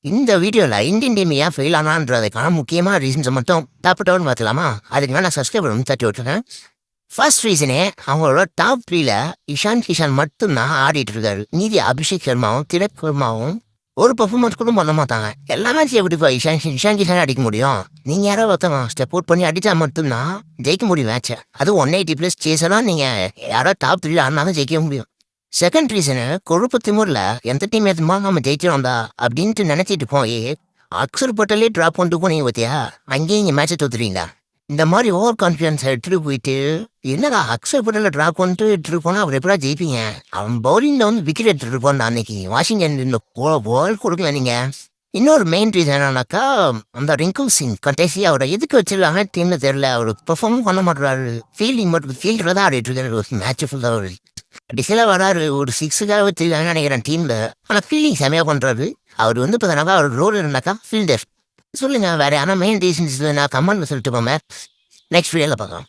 இந்த வீடியோல Indian team ஏன் ஃபெயில் ஆனான்றதுக்கான முக்கியமான ரீசன்ஸை மட்டும் டாப்டவுன் பார்த்துலாமா? அதுக்கு மேலே நான் சப்ஸ்கிரைப் பண்ணி தட்டி விட்டுருக்கேன். ஃபர்ஸ்ட் ரீசனே அவங்களோட டாப் 3ல இஷான் கிஷான் மட்டும்தான் ஆடிட்டு இருக்காரு. மீதி அபிஷேக் சர்மாவும் திலக் வர்மாவும் ஒரு பெர்ஃபார்மன்ஸ் கூட பண்ண மாட்டாங்க. எல்லா மேட்ச் எப்படிப்பா இஷான் கிஷான் அடிக்க முடியும்? நீங்க யாரோ ஒருத்தவங்க ஸ்டெப் அவுட் பண்ணி அடிச்சா மட்டும்தான் ஜெயிக்க முடியும் மேட்சை. அது 180+ சேஸெல்லாம் நீங்க யாரோ டாப் 3ல ஆனாலும் ஜெயிக்க முடியும். செகண்ட் ரீசனு கொழுப்பு திமுறில் எந்த டீம் எதுமா நம்ம ஜெயிச்சிடும்டா அப்படின்ட்டு நினைச்சிட்டு போய் அக்சர் பட்டலே ட்ராப் பண்ணிட்டு போனீங்க பார்த்தியா, அங்கேயும் இங்கே மேட்சை தோத்துறீங்களா? இந்த மாதிரி ஓவர் கான்ஃபிடன்ஸ் எடுத்துட்டு போயிட்டு என்னடா அக்சர் பட்டலில் ட்ராப் பண்ணிட்டு எடுத்துட்டு போனால் அவர் எப்படா ஜெயிப்பீங்க? அவன் பவுலிங்கில் வந்து விக்கெட் எடுத்துட்டு போனா அன்னைக்கு வாஷிங்டன் பால் கொடுக்கல நீங்கள். இன்னொரு மெயின் ரீசன் என்னன்னாக்கா அந்த ரிங்கு சிங் கடைசி அவரை எதுக்கு வச்சிருக்காங்க டீம்னு தெரியல. அவர் பெர்ஃபார்ம் பண்ண மாட்டுறாரு. ஃபீல்டிங் மட்டும் ஃபீல்டர் தான் ஆடிட்டு இருக்காரு ஒரு மேட்ச் ஃபுல்லாக. ஒரு கடைசியில் வராரு ஒரு 6க்காக வச்சிருக்காங்கன்னு நினைக்கிறேன் டீமில். ஆனால் ஃபீல்டிங் செமையாக பண்ணுறாரு. அவர் வந்து பார்த்தனாக்கா அவர் ரோல் இருந்தாக்கா ஃபீல்டர். சொல்லுங்கள் வேறு ஆனால் மெயின் ரீசன்ஸ் நான் கமெண்ட்ல சொல்லிட்டு போமே. நெக்ஸ்ட் வீடியோவில் பார்க்கலாம்.